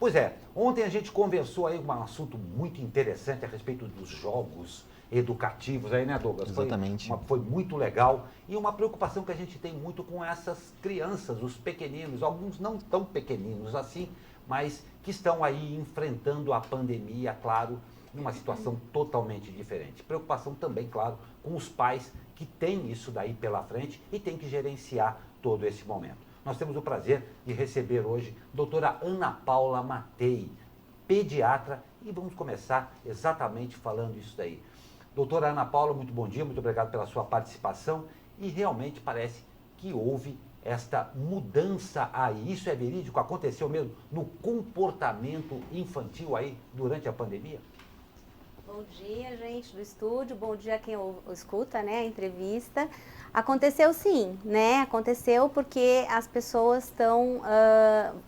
Pois é, ontem a gente conversou aí um assunto muito interessante a respeito dos jogos educativos aí, né, Douglas? Exatamente. Foi muito legal e uma preocupação que a gente tem muito com essas crianças, os pequeninos, alguns não tão pequeninos assim, mas que estão aí enfrentando a pandemia, claro, numa situação totalmente diferente. Preocupação também, claro, com os pais que têm isso daí pela frente e têm que gerenciar todo esse momento. Nós temos o prazer de receber hoje a doutora Ana Paula Matei, pediatra, e vamos começar exatamente falando isso daí. Doutora Ana Paula, muito bom dia, muito obrigado pela sua participação, e realmente parece que houve esta mudança aí. Isso é verídico? Aconteceu mesmo no comportamento infantil aí durante a pandemia? Bom dia, gente do estúdio, bom dia a quem escuta, né, a entrevista. Aconteceu sim, né, aconteceu porque as pessoas estão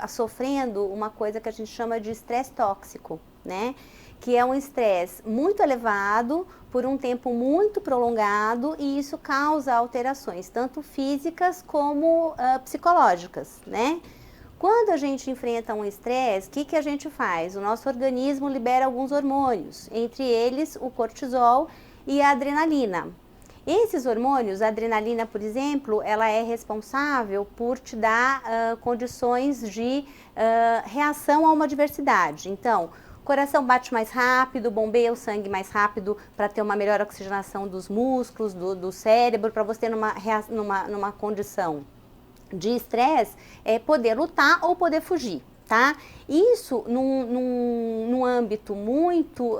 sofrendo uma coisa que a gente chama de estresse tóxico, né, que é um estresse muito elevado por um tempo muito prolongado e isso causa alterações, tanto físicas como psicológicas, né. Quando a gente enfrenta um estresse, o que a gente faz? O nosso organismo libera alguns hormônios, entre eles o cortisol e a adrenalina. Esses hormônios, a adrenalina, por exemplo, ela é responsável por te dar condições de reação a uma adversidade. Então, o coração bate mais rápido, bombeia o sangue mais rápido para ter uma melhor oxigenação dos músculos, do cérebro, para você numa condição de estresse, poder lutar ou poder fugir, tá? Isso, num âmbito muito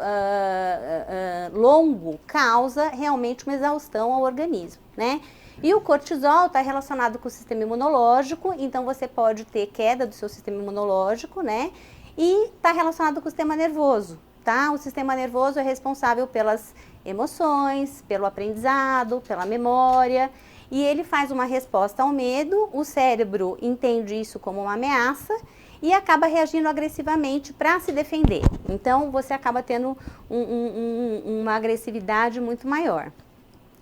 longo, causa realmente uma exaustão ao organismo, né? E o cortisol está relacionado com o sistema imunológico, então você pode ter queda do seu sistema imunológico, né? E está relacionado com o sistema nervoso, tá? O sistema nervoso é responsável pelas emoções, pelo aprendizado, pela memória, e ele faz uma resposta ao medo, o cérebro entende isso como uma ameaça e acaba reagindo agressivamente para se defender. Então, você acaba tendo uma agressividade muito maior.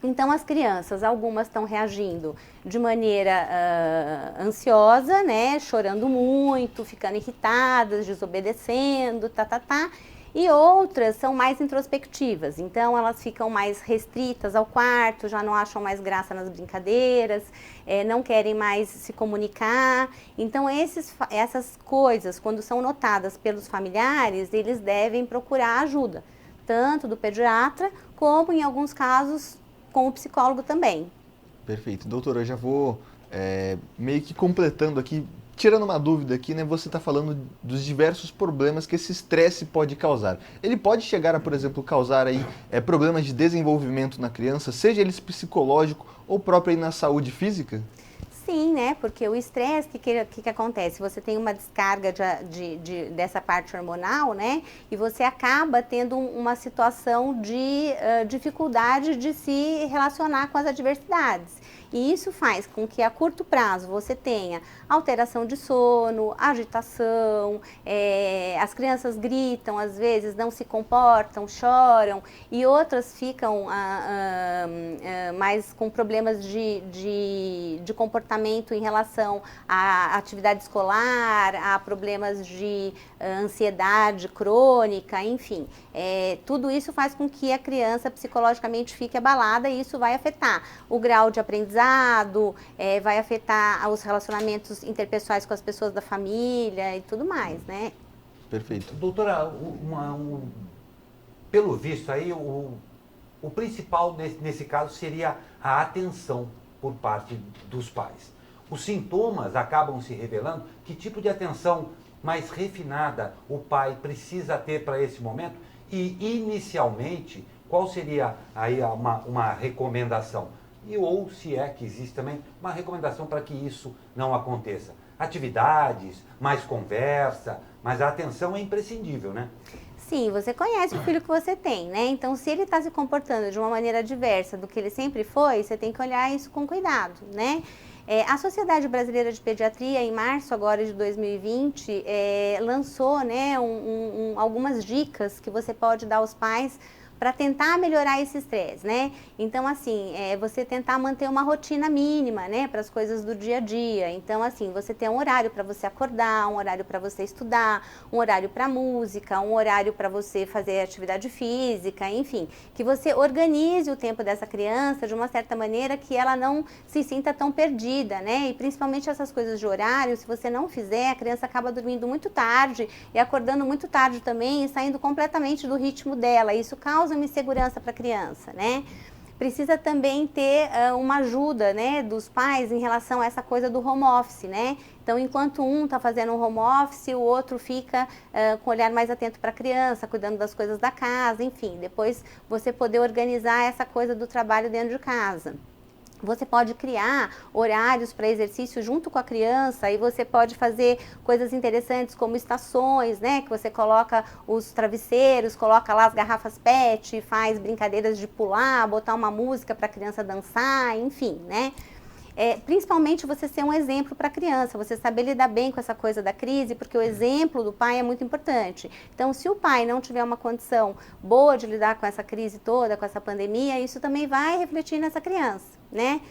Então, as crianças, algumas estão reagindo de maneira ansiosa, né, chorando muito, ficando irritadas, desobedecendo, e outras são mais introspectivas, então elas ficam mais restritas ao quarto, já não acham mais graça nas brincadeiras, não querem mais se comunicar. Então essas coisas, quando são notadas pelos familiares, eles devem procurar ajuda, tanto do pediatra, como em alguns casos com o psicólogo também. Perfeito. Doutora, eu já vou meio que completando aqui, tirando uma dúvida aqui, né? Você está falando dos diversos problemas que esse estresse pode causar. Ele pode chegar a, por exemplo, causar aí problemas de desenvolvimento na criança, seja eles psicológico ou próprio aí na saúde física? Sim, né? Porque o estresse, o que acontece? Você tem uma descarga dessa parte hormonal, né? E você acaba tendo uma situação de dificuldade de se relacionar com as adversidades. E isso faz com que a curto prazo você tenha alteração de sono, agitação, as crianças gritam, às vezes não se comportam, choram, e outras ficam mais com problemas de comportamento em relação à atividade escolar, a problemas de ansiedade crônica, enfim. Tudo isso faz com que a criança psicologicamente fique abalada e isso vai afetar o grau de aprendizado, vai afetar os relacionamentos interpessoais com as pessoas da família e tudo mais, né? Perfeito. Doutora, pelo visto aí, o principal nesse caso seria a atenção por parte dos pais. Os sintomas acabam se revelando. Que tipo de atenção mais refinada o pai precisa ter para esse momento? E, inicialmente, qual seria aí uma recomendação? Ou se é que existe também uma recomendação para que isso não aconteça? Atividades, mais conversa, mas a atenção é imprescindível, né? Sim, você conhece o filho que você tem, né? Então, se ele está se comportando de uma maneira diversa do que ele sempre foi, você tem que olhar isso com cuidado, né? A Sociedade Brasileira de Pediatria, em março agora de 2020, lançou, né, algumas dicas que você pode dar aos pais para tentar melhorar esse estresse, né? Então, assim, você tentar manter uma rotina mínima, né, para as coisas do dia a dia. Então, assim, você ter um horário para você acordar, um horário para você estudar, um horário para música, um horário para você fazer atividade física, enfim, que você organize o tempo dessa criança de uma certa maneira que ela não se sinta tão perdida, né? E principalmente essas coisas de horário, se você não fizer, a criança acaba dormindo muito tarde e acordando muito tarde também e saindo completamente do ritmo dela. Isso causa uma insegurança para a criança, né? Precisa também ter uma ajuda, né, dos pais em relação a essa coisa do home office, né? Então, enquanto um está fazendo um home office, o outro fica com o olhar mais atento para a criança, cuidando das coisas da casa, enfim. Depois, você poder organizar essa coisa do trabalho dentro de casa. Você pode criar horários para exercício junto com a criança e você pode fazer coisas interessantes como estações, né? Que você coloca os travesseiros, coloca lá as garrafas PET, faz brincadeiras de pular, botar uma música para a criança dançar, enfim, né? Principalmente você ser um exemplo para a criança, você saber lidar bem com essa coisa da crise, porque o exemplo do pai é muito importante. Então, se o pai não tiver uma condição boa de lidar com essa crise toda, com essa pandemia, isso também vai refletir nessa criança, né?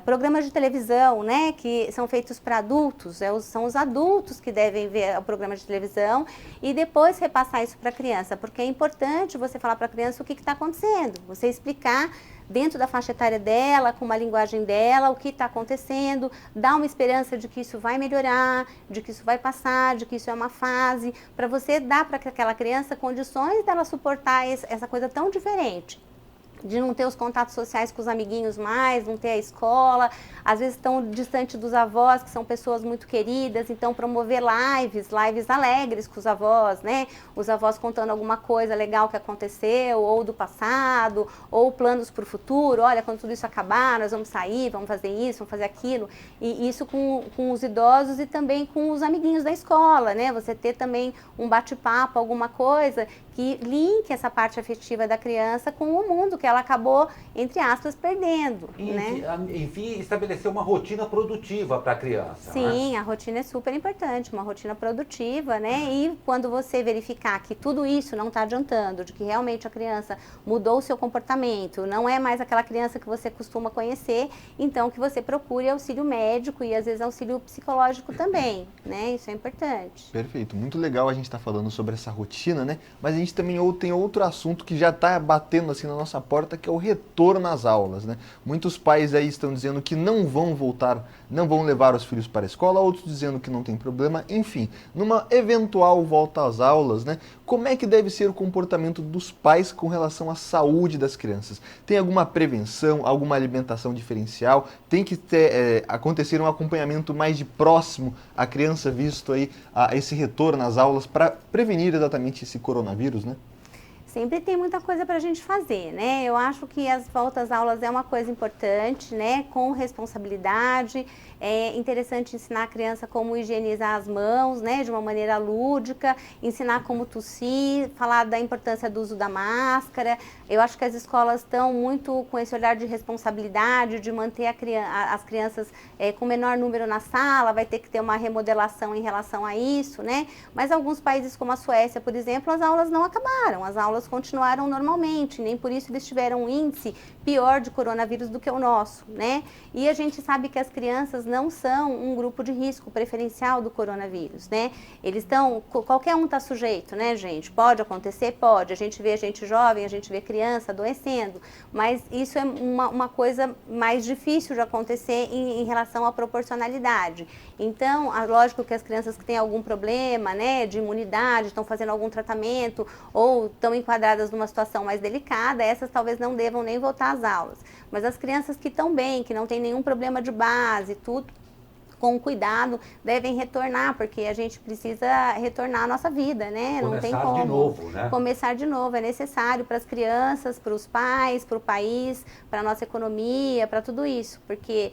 Programas de televisão, né, que são feitos para adultos, são os adultos que devem ver o programa de televisão e depois repassar isso para a criança, porque é importante você falar para a criança o que está acontecendo, você explicar dentro da faixa etária dela, com uma linguagem dela, o que está acontecendo, dar uma esperança de que isso vai melhorar, de que isso vai passar, de que isso é uma fase, para você dar para aquela criança condições dela suportar essa coisa tão diferente. De não ter os contatos sociais com os amiguinhos mais, não ter a escola, às vezes estão distante dos avós, que são pessoas muito queridas, então promover lives alegres com os avós, né? Os avós contando alguma coisa legal que aconteceu, ou do passado, ou planos para o futuro, olha, quando tudo isso acabar, nós vamos sair, vamos fazer isso, vamos fazer aquilo, e isso com os idosos e também com os amiguinhos da escola, né? Você ter também um bate-papo, alguma coisa que linke essa parte afetiva da criança com o mundo que ela acabou, entre aspas, perdendo, né? Enfim, estabelecer uma rotina produtiva para a criança. Sim, né? A rotina é super importante, uma rotina produtiva, né? E quando você verificar que tudo isso não está adiantando, de que realmente a criança mudou o seu comportamento, não é mais aquela criança que você costuma conhecer, então que você procure auxílio médico e às vezes auxílio psicológico também, né? Isso é importante. Perfeito, muito legal a gente estar falando sobre essa rotina, né? Mas a gente também tem outro assunto que já está batendo assim na nossa porta, que é o retorno às aulas, né? Muitos pais aí estão dizendo que não vão voltar, não vão levar os filhos para a escola, outros dizendo que não tem problema, enfim, numa eventual volta às aulas, né? Como é que deve ser o comportamento dos pais com relação à saúde das crianças? Tem alguma prevenção, alguma alimentação diferencial? Tem que acontecer um acompanhamento mais de próximo à criança, visto aí esse retorno às aulas para prevenir exatamente esse coronavírus, né? Sempre tem muita coisa para a gente fazer, né? Eu acho que as voltas às aulas é uma coisa importante, né? Com responsabilidade. É interessante ensinar a criança como higienizar as mãos, né? De uma maneira lúdica, ensinar como tossir, falar da importância do uso da máscara. Eu acho que as escolas estão muito com esse olhar de responsabilidade, de manter as crianças com menor número na sala, vai ter que ter uma remodelação em relação a isso, né? Mas alguns países como a Suécia, por exemplo, as aulas não acabaram, as aulas continuaram normalmente, nem por isso eles tiveram um índice pior de coronavírus do que o nosso, né? E a gente sabe que as crianças não são um grupo de risco preferencial do coronavírus, né? Eles estão, qualquer um está sujeito, né, gente? Pode acontecer? Pode. A gente vê gente jovem, a gente vê criança adoecendo, mas isso é uma coisa mais difícil de acontecer em relação à proporcionalidade. Então, lógico que as crianças que têm algum problema, né, de imunidade, estão fazendo algum tratamento ou estão enquadradas numa situação mais delicada, essas talvez não devam nem voltar às aulas. Mas as crianças que estão bem, que não têm nenhum problema de base, tudo com cuidado, devem retornar, porque a gente precisa retornar à nossa vida, né? Não tem como. Começar de novo, né? Começar de novo, é necessário para as crianças, para os pais, para o país, para a nossa economia, para tudo isso, porque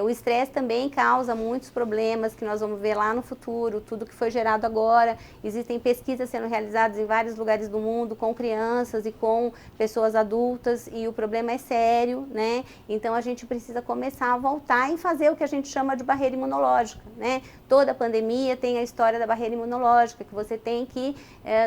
O estresse também causa muitos problemas que nós vamos ver lá no futuro, tudo que foi gerado agora. Existem pesquisas sendo realizadas em vários lugares do mundo com crianças e com pessoas adultas e o problema é sério, né? Então a gente precisa começar a voltar e fazer o que a gente chama de barreira imunológica, né? Toda pandemia tem a história da barreira imunológica, que você tem que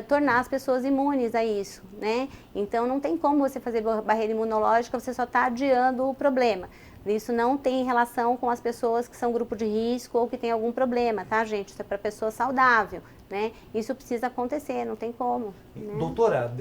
tornar as pessoas imunes a isso, né? Então não tem como você fazer barreira imunológica, você só está adiando o problema. Isso não tem relação com as pessoas que são grupo de risco ou que tem algum problema, tá, gente? Isso é para pessoa saudável, né? Isso precisa acontecer, não tem como. Né? Doutora,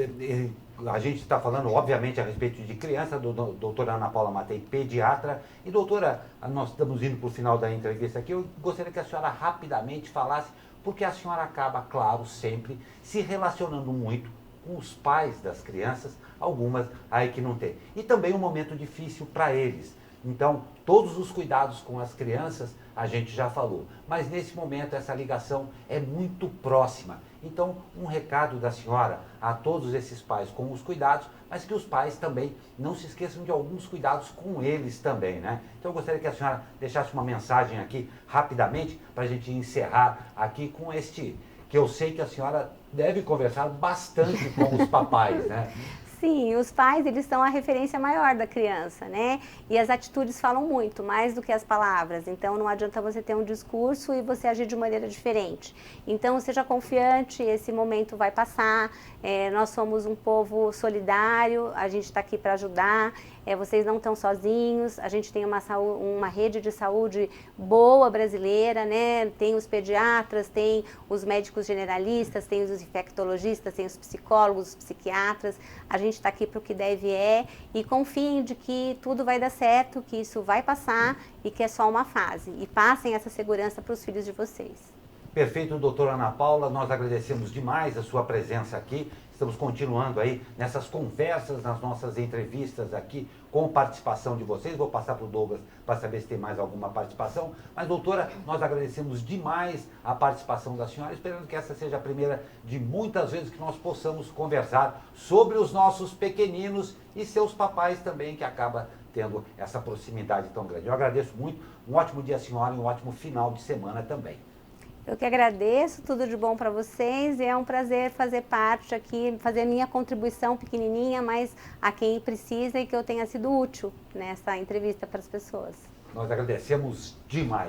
a gente está falando, obviamente, a respeito de criança, doutora Ana Paula Matei, pediatra. E, doutora, nós estamos indo para o final da entrevista aqui, eu gostaria que a senhora rapidamente falasse, porque a senhora acaba, claro, sempre se relacionando muito com os pais das crianças, algumas aí que não tem. E também um momento difícil para eles. Então, todos os cuidados com as crianças, a gente já falou. Mas nesse momento, essa ligação é muito próxima. Então, um recado da senhora a todos esses pais com os cuidados, mas que os pais também não se esqueçam de alguns cuidados com eles também, né? Então, eu gostaria que a senhora deixasse uma mensagem aqui, rapidamente, para a gente encerrar aqui com este, que eu sei que a senhora deve conversar bastante com os papais, né? Sim, os pais, eles são a referência maior da criança, né? E as atitudes falam muito, mais do que as palavras. Então, não adianta você ter um discurso e você agir de maneira diferente. Então, seja confiante, esse momento vai passar. Nós somos um povo solidário, a gente está aqui para ajudar. Vocês não estão sozinhos, a gente tem uma rede de saúde boa brasileira, né? Tem os pediatras, tem os médicos generalistas, tem os infectologistas, tem os psicólogos, os psiquiatras. A gente está aqui para o que deve e confiem de que tudo vai dar certo, que isso vai passar e que é só uma fase. E passem essa segurança para os filhos de vocês. Perfeito, doutora Ana Paula, nós agradecemos demais a sua presença aqui. Estamos continuando aí nessas conversas, nas nossas entrevistas aqui, com participação de vocês. Vou passar para o Douglas para saber se tem mais alguma participação. Mas, doutora, nós agradecemos demais a participação da senhora, esperando que essa seja a primeira de muitas vezes que nós possamos conversar sobre os nossos pequeninos e seus papais também, que acaba tendo essa proximidade tão grande. Eu agradeço muito, um ótimo dia à senhora e um ótimo final de semana também. Eu que agradeço, tudo de bom para vocês e é um prazer fazer parte aqui, fazer minha contribuição pequenininha, mas a quem precisa e que eu tenha sido útil nessa entrevista para as pessoas. Nós agradecemos demais.